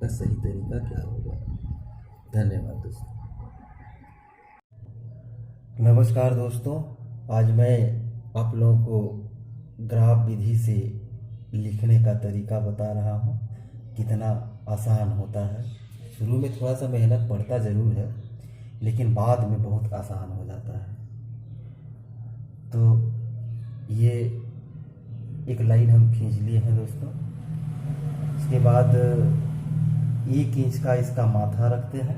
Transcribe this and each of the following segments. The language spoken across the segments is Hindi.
का सही तरीका क्या होगा। धन्यवाद दोस्तों। नमस्कार दोस्तों, आज मैं आप लोगों को ग्राफ विधि से लिखने का तरीका बता रहा हूँ। कितना आसान होता है। शुरू में थोड़ा सा मेहनत पड़ता ज़रूर है, लेकिन बाद में बहुत आसान हो जाता है। तो ये एक लाइन हम खींच लिए हैं दोस्तों। इसके बाद 1 इंच का इसका माथा रखते हैं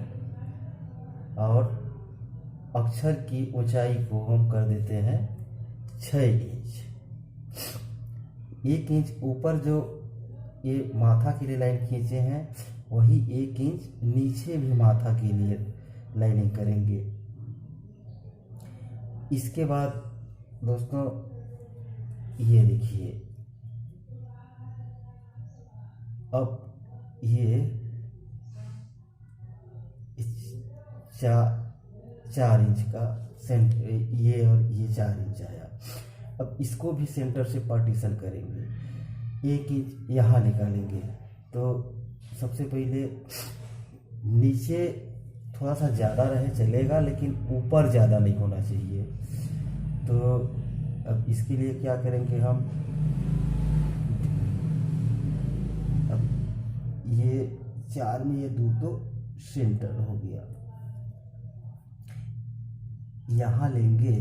और अक्षर की ऊंचाई को हम कर देते हैं 6 इंच। 1 इंच ऊपर जो ये माथा के लिए लाइन खींचे हैं, वही 1 इंच नीचे भी माथा के लिए लाइनिंग करेंगे। इसके बाद दोस्तों ये देखिए, अब ये चार 4 इंच का सेंटर, ये और ये 4 इंच आया। अब इसको भी सेंटर से पार्टीशन करेंगे। 1 इंच यहाँ निकालेंगे। तो सबसे पहले नीचे थोड़ा सा ज़्यादा रहे चलेगा, लेकिन ऊपर ज़्यादा नहीं होना चाहिए। तो अब इसके लिए क्या करेंगे हम, अब ये 4 में ये 2 तो सेंटर हो गया। यहाँ लेंगे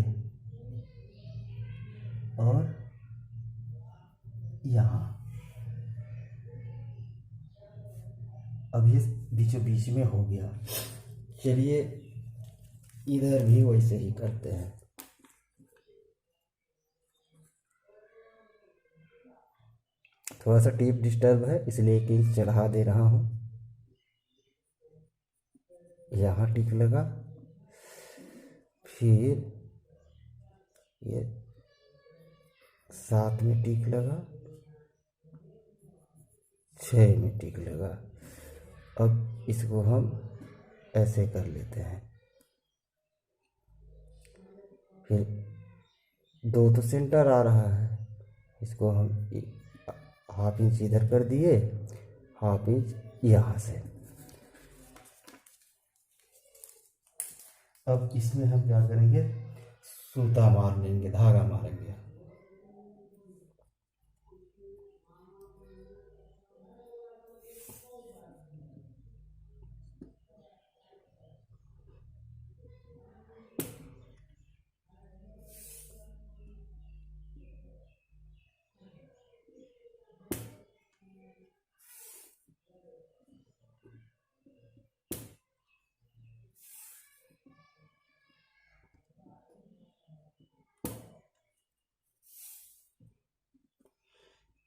और यहाँ, अब ये बीचों बीच में हो गया। चलिए इधर भी वैसे ही करते हैं। थोड़ा सा टिप डिस्टर्ब है, इसलिए 1 इंच चढ़ा दे रहा हूँ। यहाँ टिक लगा, फिर ये 7 में टिक लगा, 6 में टिक लगा। अब इसको हम ऐसे कर लेते हैं। फिर 2 तो सेंटर आ रहा है, इसको हम 1/2 इंच इधर कर दिए, 1/2 इंच यहाँ से। अब इसमें हम क्या करेंगे, सूता मार लेंगे, धागा मारेंगे।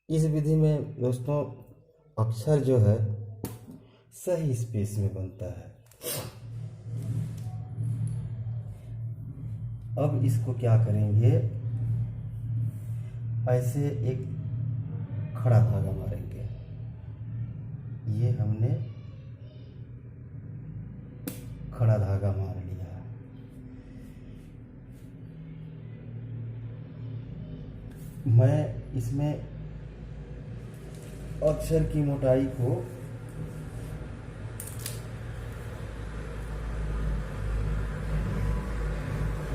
इस विधि में दोस्तों अक्षर जो है सही स्पेस में बनता है। अब इसको क्या करेंगे, ऐसे एक खड़ा धागा मारेंगे। ये हमने खड़ा धागा मार लिया। मैं इसमें अक्षर की मोटाई को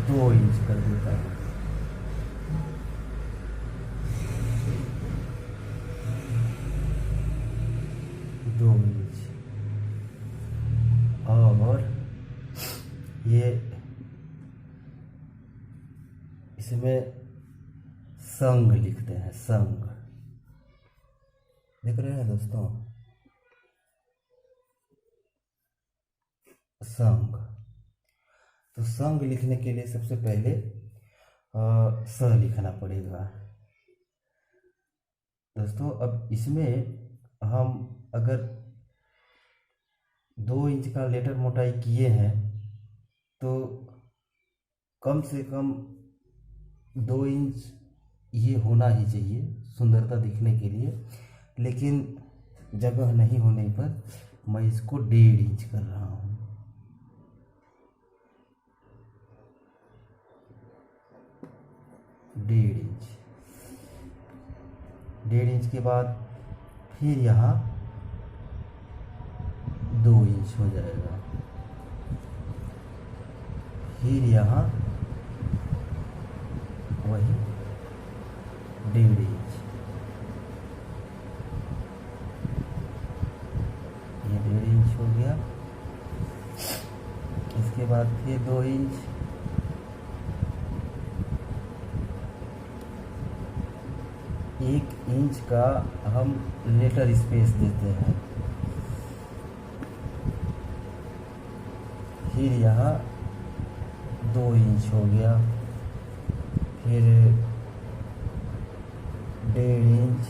2 इंच कर देता हूँ। 2 इंच। और ये इसमें संग लिखते हैं, संग। देख रहे हैं दोस्तों, संग। तो संग लिखने के लिए सबसे पहले स लिखना पड़ेगा दोस्तों। अब इसमें हम अगर 2 इंच का लेटर मोटाई किए हैं, तो कम से कम 2 इंच ये होना ही चाहिए सुंदरता दिखने के लिए। लेकिन जगह नहीं होने पर मैं इसको 1.5 इंच कर रहा हूँ। 1.5 इंच। 1.5 इंच के बाद फिर यहाँ 2 इंच हो जाएगा। फिर यहाँ वही 1.5 इंच, ये 1.5 इंच हो गया। इसके बाद फिर 2 इंच, एक इंच का हम लेटर स्पेस देते हैं। फिर यहाँ 2 इंच हो गया, फिर 1.5 इंच,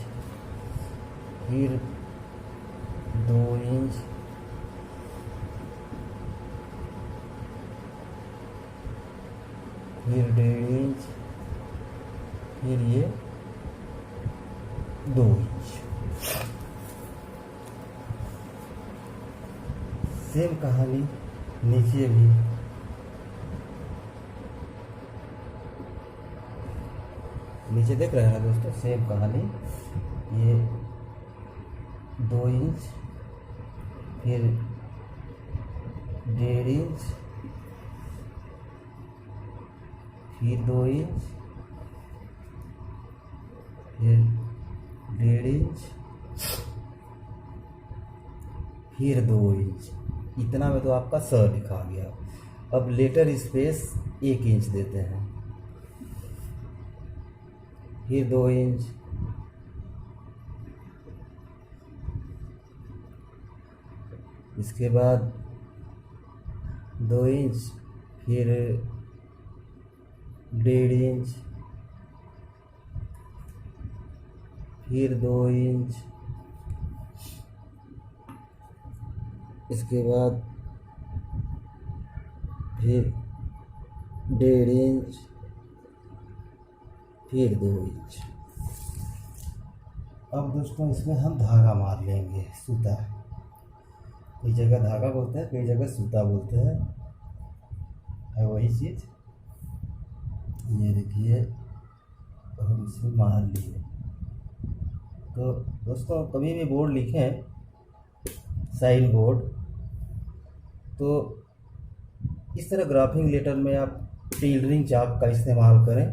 फिर 2 इंच, फिर 1.5 इंच, फिर ये 2 इंच। सेम कहानी नीचे भी। नीचे देख रहे हैं दोस्तों, सेम कहानी। ये 2 इंच, फिर 1.5 इंच, फिर 2 इंच, फिर 1.5 इंच, फिर 2 इंच। इतना में तो आपका स लिखा गया। अब लेटर स्पेस 1 इंच देते हैं, फिर 2 इंच, इसके बाद 2 इंच, फिर 1.5 इंच, फिर 2 इंच, इसके बाद फिर 1.5 इंच, फिर 2 इंच। अब दोस्तों इसमें हम धागा मार लेंगे, सूता। कई जगह धागा बोलते हैं, कई जगह सूता बोलते हैं, है वही चीज़। ये देखिए हम इसमें मार लिए। तो दोस्तों कभी भी बोर्ड लिखें, साइन बोर्ड, तो इस तरह ग्राफिंग लेटर में आप टेलरिंग चाक का इस्तेमाल करें।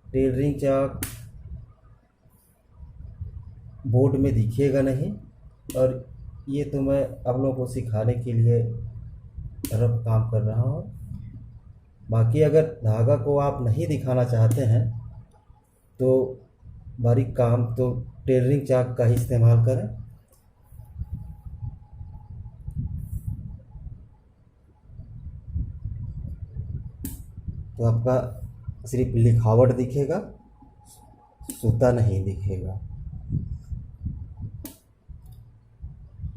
टेलरिंग चाक बोर्ड में दिखेगा नहीं, और ये तो मैं आप लोगों को सिखाने के लिए रफ काम कर रहा हूँ। बाकी अगर धागा को आप नहीं दिखाना चाहते हैं तो बारीक काम तो टेलरिंग चाक का ही इस्तेमाल करें। तो आपका सिर्फ लिखावट दिखेगा, सूता नहीं दिखेगा।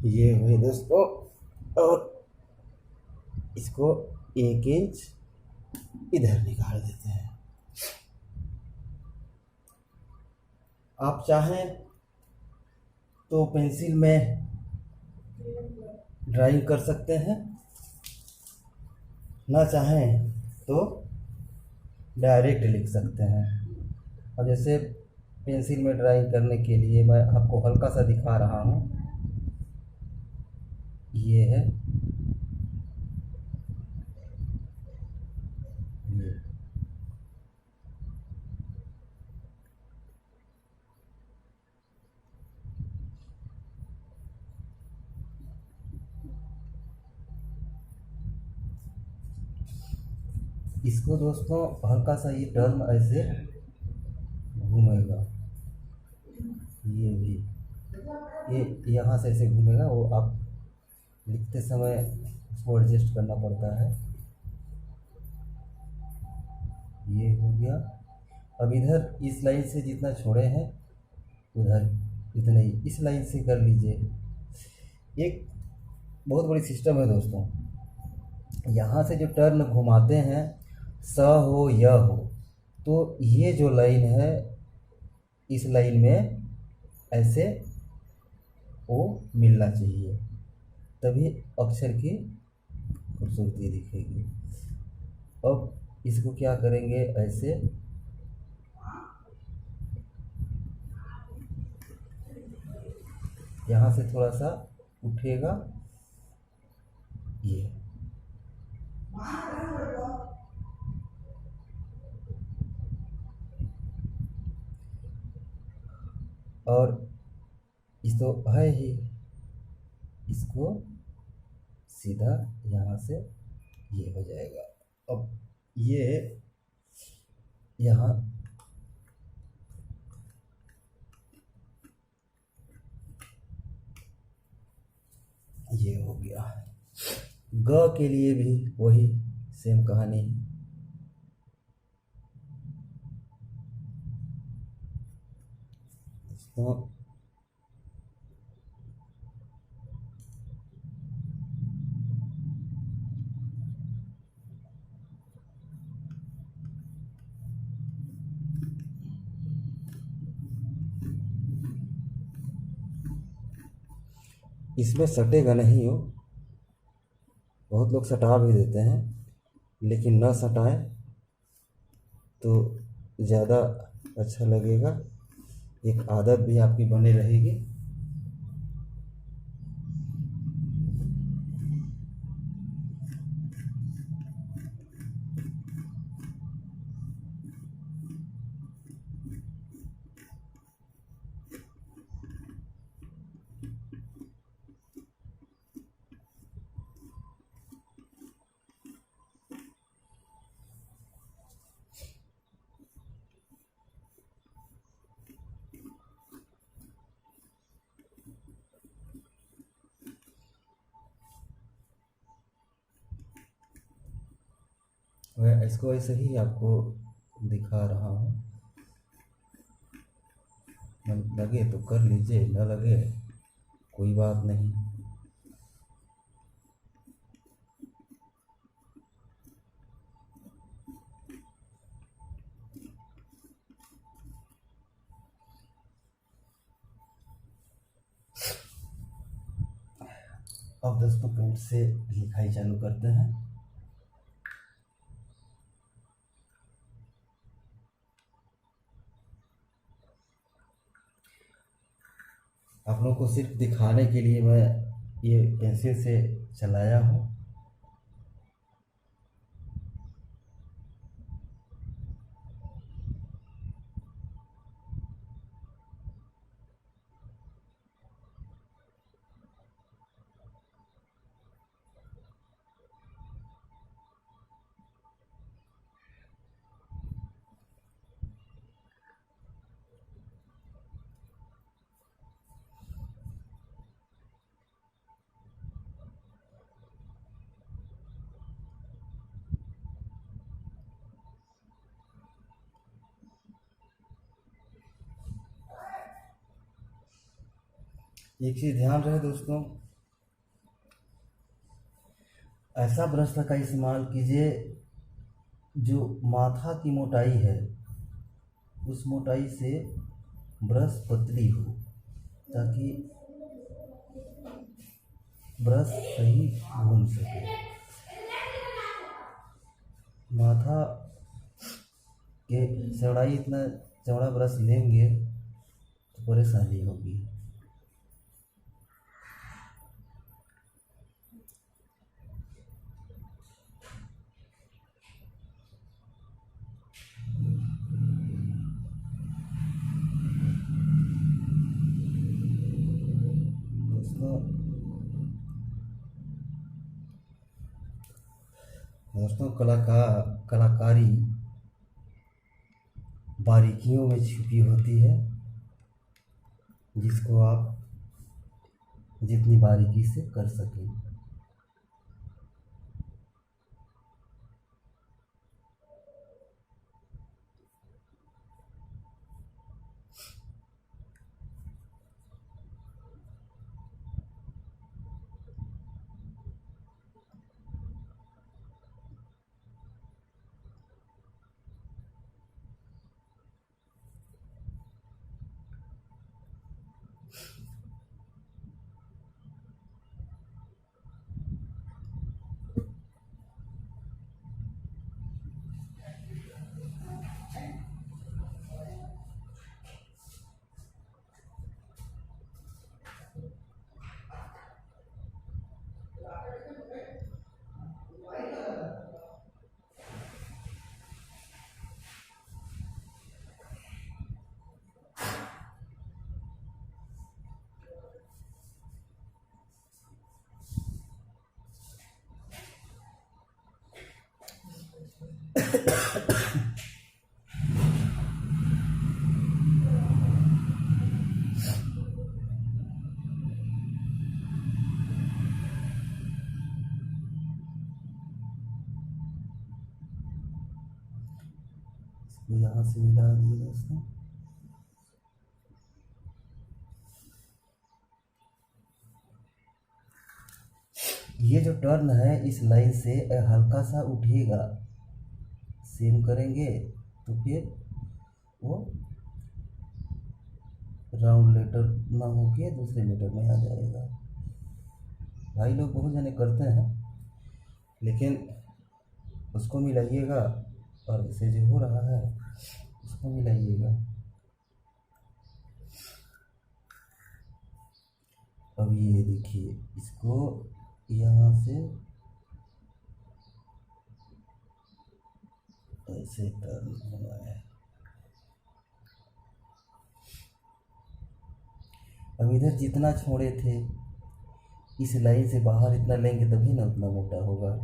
ये हुई दोस्तों। और इसको 1 इंच इधर निकाल देते हैं। आप चाहें तो पेंसिल में ड्राइंग कर सकते हैं, ना चाहें तो डायरेक्ट लिख सकते हैं। अब जैसे पेंसिल में ड्राइंग करने के लिए मैं आपको हल्का सा दिखा रहा हूँ। ये है, ये इसको दोस्तों हल्का सा ये टर्न ऐसे घूमेगा, ये भी, ये यहाँ से ऐसे घूमेगा। वो आप लिखते समय उसको एडजस्ट करना पड़ता है। ये हो गया। अब इधर इस लाइन से जितना छोड़े हैं उधर इतना ही इस लाइन से कर लीजिए। एक बहुत बड़ी सिस्टम है दोस्तों। यहाँ से जो टर्न घुमाते हैं, स हो य हो, तो ये जो लाइन है, इस लाइन में ऐसे वो मिलना चाहिए, तभी अक्षर की खूबसूरती दिखेगी। अब इसको क्या करेंगे, ऐसे यहाँ से थोड़ा सा उठेगा ये। और इस तो है ही, इसको सीधा यहाँ से ये हो जाएगा। अब ये यहाँ ये हो गया। ग के लिए भी वही सेम कहानी है। तो इसमें सटेगा नहीं हो, बहुत लोग सटा भी देते हैं, लेकिन न सटाएं तो ज़्यादा अच्छा लगेगा। एक आदत भी आपकी बनी रहेगी। मैं इसको ऐसे ही आपको दिखा रहा हूँ, लगे तो कर लीजिए, न लगे कोई बात नहीं। अब दोस्तों पेंट से लिखाई चालू करते हैं। आप लोगों को सिर्फ दिखाने के लिए मैं ये पेंसिल से चलाया हूँ। एक चीज़ ध्यान रहे दोस्तों, ऐसा ब्रश का इस्तेमाल कीजिए जो माथा की मोटाई है उस मोटाई से ब्रश पतली हो, ताकि ब्रश सही घूम सके। माथा के चौड़ाई, इतना चौड़ा ब्रश लेंगे तो परेशानी होगी। दोस्तों कलाकारी बारीकियों में छिपी होती है, जिसको आप जितनी बारीकी से कर सकें। इसको यहाँ से मिला दिए दोस्तों। ये जो टर्न है इस लाइन से हल्का सा उठेगा, सेम करेंगे तो फिर वो राउंड लेटर ना होके दूसरे लेटर में आ जाएगा। भाई लोग बहुत जने करते हैं, लेकिन उसको मिलाइएगा और इसे जो हो रहा है उसको मिलाइएगा। अब ये देखिए, इसको यहाँ से ऐसे टर्न होना है। अब इधर जितना छोड़े थे इस लाइन से बाहर इतना लेंगे तभी ना उतना मोटा होगा।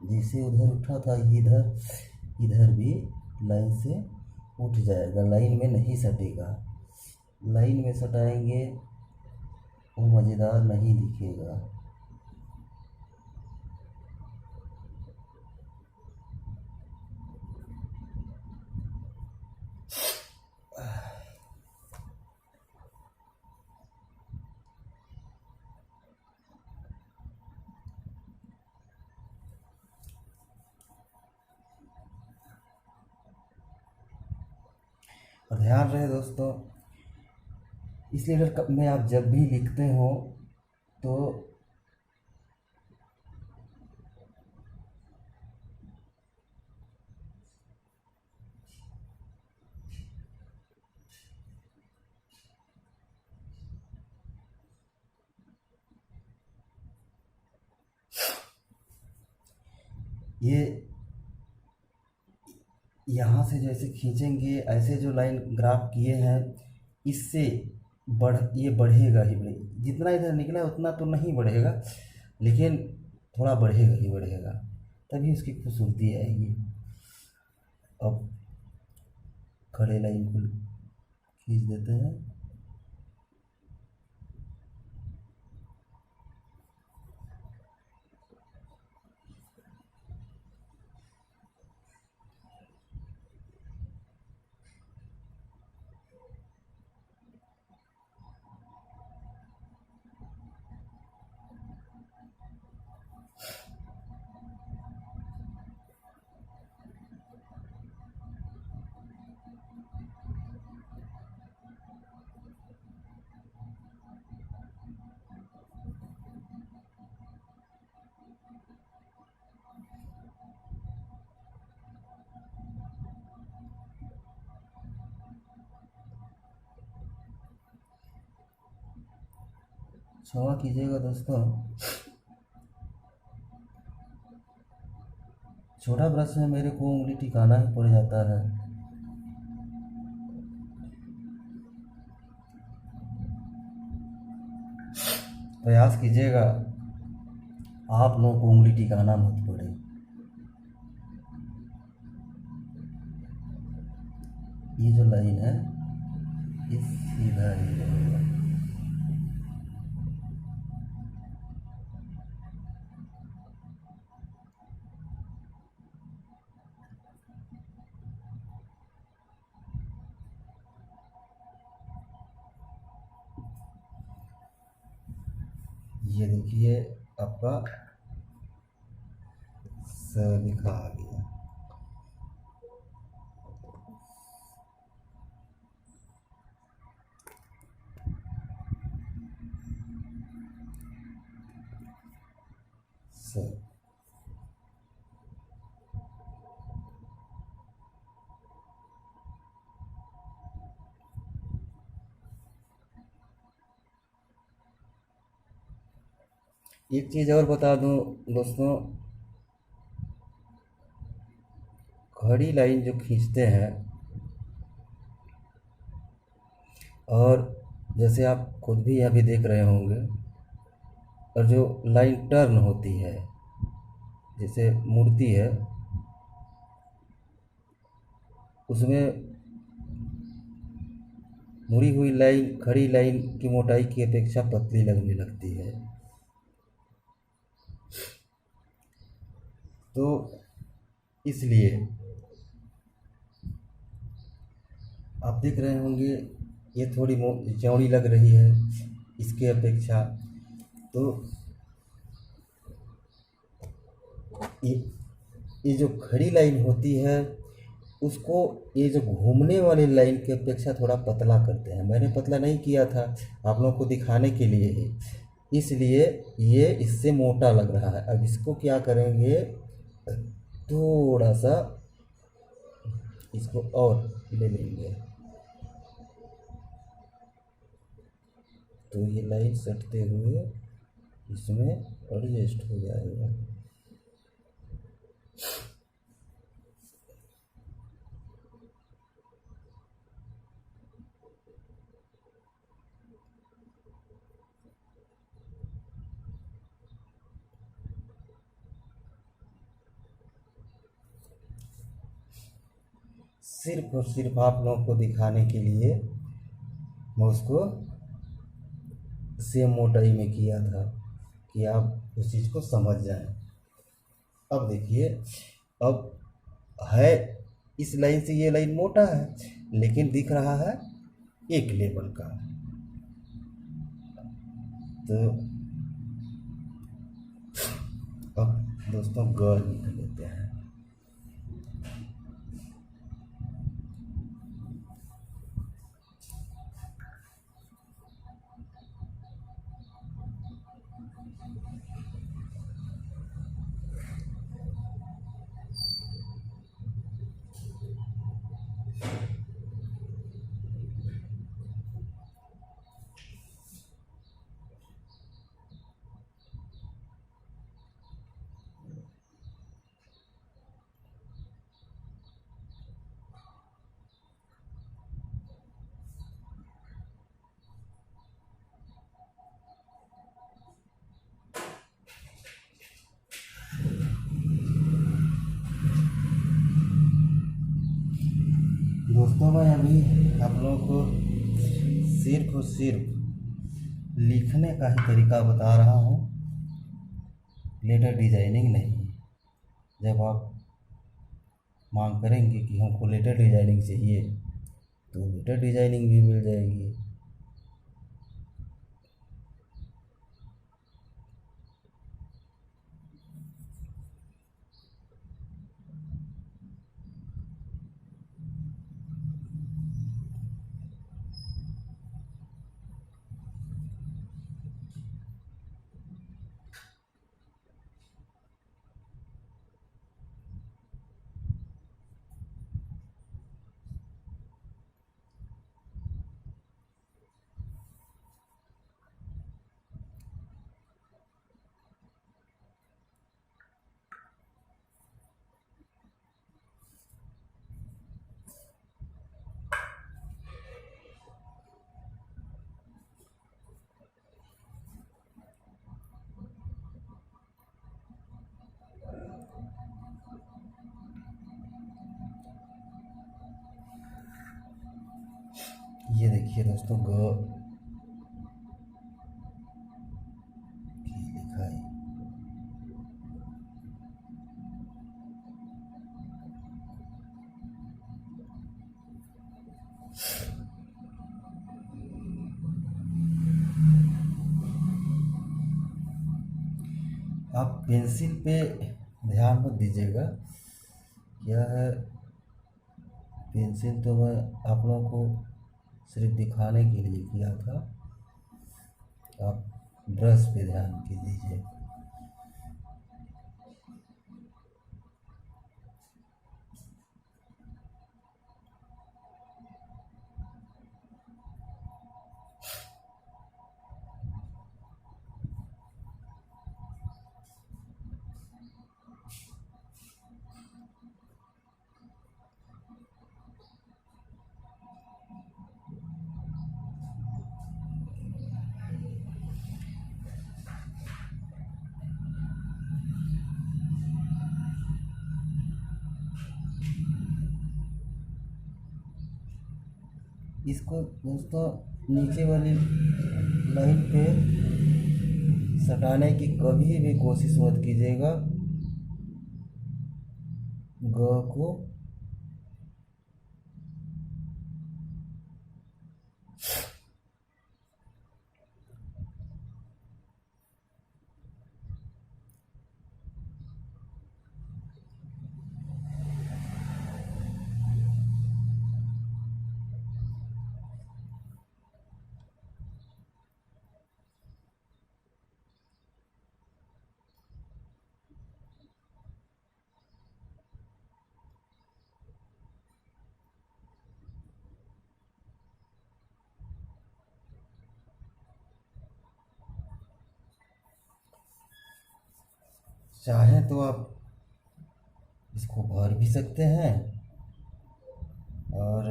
जैसे उधर उठा था इधर इधर भी लाइन से उठ जाएगा, लाइन में नहीं सटेगा। लाइन में सटाएंगे वो मज़ेदार नहीं दिखेगा। और ध्यान रहे दोस्तों, इस लेटर में आप जब भी लिखते हो तो ये यहाँ से जैसे खींचेंगे, ऐसे जो लाइन ग्राफ किए हैं इससे ये बढ़ेगा ही बढ़ेगा। जितना इधर निकला है उतना तो नहीं बढ़ेगा, लेकिन थोड़ा बढ़ेगा ही बढ़ेगा, तभी उसकी खूबसूरती आएगी। अब खड़े लाइन को खींच देते हैं। क्षमा कीजिएगा दोस्तों, छोटा ब्रश में मेरे को उंगली टिकाना ही पड़ जाता है। प्रयास कीजिएगा आप लोगों को उंगली टिकाना मत पड़े। ये जो लाइन है इस सीधा ही रहेगा। ये देखिए आपका स लिखा आ गया। सर एक चीज़ और बता दूं दोस्तों, खड़ी लाइन जो खींचते हैं, और जैसे आप खुद भी अभी देख रहे होंगे, और जो लाइन टर्न होती है, जैसे मुड़ती है, उसमें मुड़ी हुई लाइन खड़ी लाइन की मोटाई की अपेक्षा पतली लगने लगती है। तो इसलिए आप देख रहे होंगे ये थोड़ी चौड़ी लग रही है इसके अपेक्षा। तो ये ये जो खड़ी लाइन होती है उसको ये जो घूमने वाली लाइन की अपेक्षा थोड़ा पतला करते हैं। मैंने पतला नहीं किया था, आप लोगों को दिखाने के लिए ही, इसलिए ये इससे मोटा लग रहा है। अब इसको क्या करेंगे, थोड़ा सा इसको और ले लेंगे, तो ये लाइन सटते हुए इसमें एडजस्ट हो जाएगा। सिर्फ और सिर्फ आप लोगों को दिखाने के लिए मैं उसको सेम मोटाई में किया था कि आप उस चीज़ को समझ जाएं। अब देखिए, अब है इस लाइन से ये लाइन मोटा है, लेकिन दिख रहा है एक लेवल का। तो अब दोस्तों गौर निकल लेते हैं। दोस्तों मैं अभी आप लोगों को सिर्फ और सिर्फ लिखने का ही तरीका बता रहा हूँ, लेटर डिजाइनिंग नहीं। जब आप मांग करेंगे कि हमको लेटर डिजाइनिंग चाहिए तो लेटर डिजाइनिंग भी मिल जाएगी। ये देखिए दोस्तों, ग की लिखाई। आप पेंसिल पे ध्यान मत दीजिएगा, क्या है, पेंसिल तो मैं आप लोगों को सिर्फ दिखाने के लिए किया था। आप ब्रश पे ध्यान दीजिए। इसको दोस्तों नीचे वाली लाइन पे सटाने की कभी भी कोशिश मत कीजिएगा। ग को चाहें तो आप इसको भर भी सकते हैं और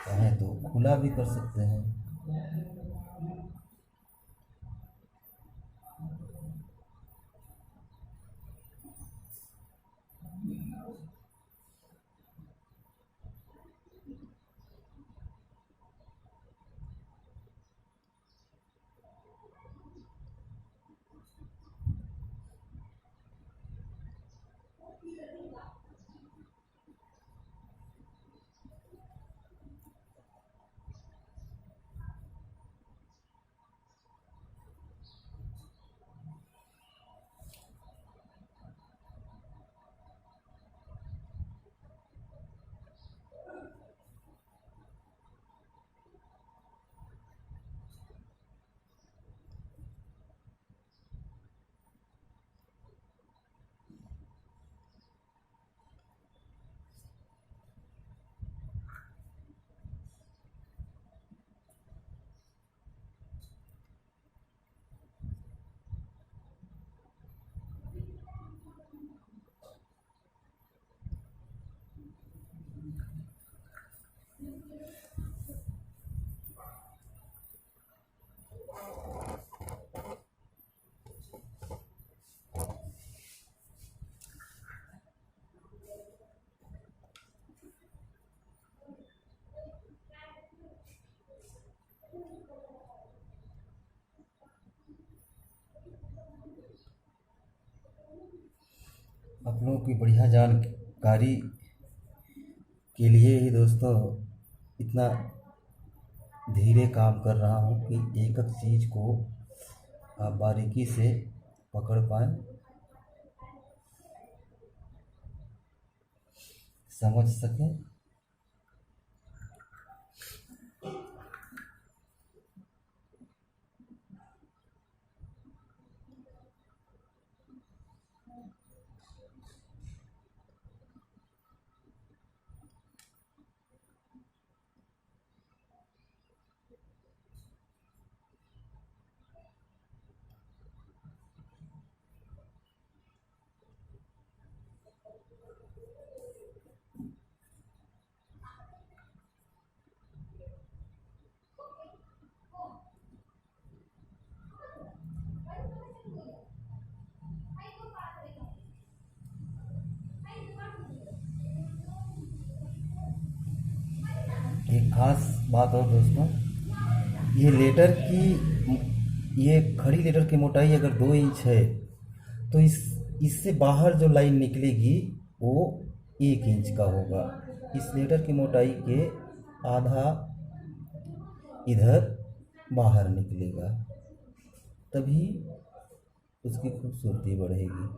चाहें तो खुला भी कर सकते हैं। आप लोगों की बढ़िया जानकारी के लिए ही दोस्तों इतना धीरे काम कर रहा हूँ कि एक एक चीज़ को आप बारीकी से पकड़ पाएँ, समझ सकें। एक खास बात और दोस्तों, ये खड़ी लेटर की मोटाई अगर 2 इंच है तो इससे बाहर जो लाइन निकलेगी वो 1 इंच का होगा। इस लेटर की मोटाई के आधा इधर बाहर निकलेगा, तभी उसकी खूबसूरती बढ़ेगी।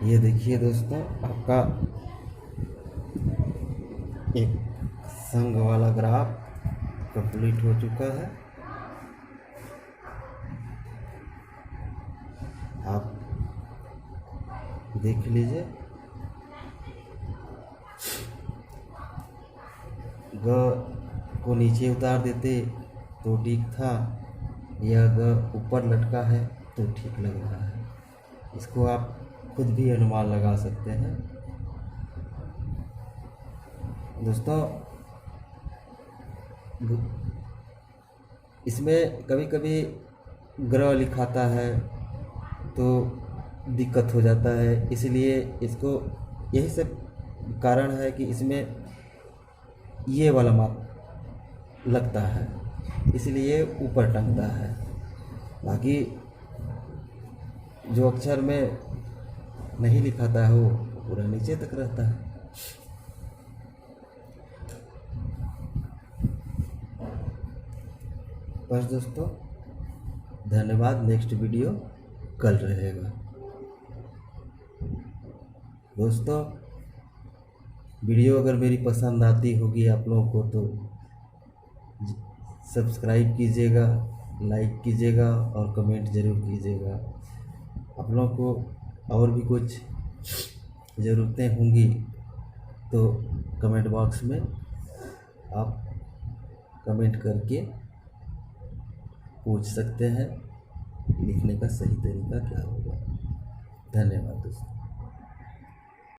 ये देखिए दोस्तों, आपका एक संग वाला ग्राफ कंप्लीट हो चुका है। आप देख लीजिए। ग को नीचे उतार देते तो ठीक था, या ग ऊपर लटका है तो ठीक लग रहा है। इसको आप खुद भी अनुमान लगा सकते हैं। दोस्तों, इसमें कभी कभी ग्रह लिखाता है तो दिक्कत हो जाता है, इसलिए इसको यही सब कारण है कि इसमें ये वाला माप लगता है, इसलिए ऊपर टंगता है। बाकी जो अक्षर में नहीं लिखाता है वो पूरा नीचे तक रहता है। बस दोस्तों, धन्यवाद। नेक्स्ट वीडियो कल रहेगा। दोस्तों, वीडियो अगर मेरी पसंद आती होगी आप लोगों को तो सब्सक्राइब कीजिएगा, लाइक कीजिएगा और कमेंट ज़रूर कीजिएगा। आप लोगों को और भी कुछ ज़रूरतें होंगी तो कमेंट बॉक्स में आप कमेंट करके पूछ सकते हैं। लिखने का सही तरीका क्या होगा। धन्यवाद दोस्तों।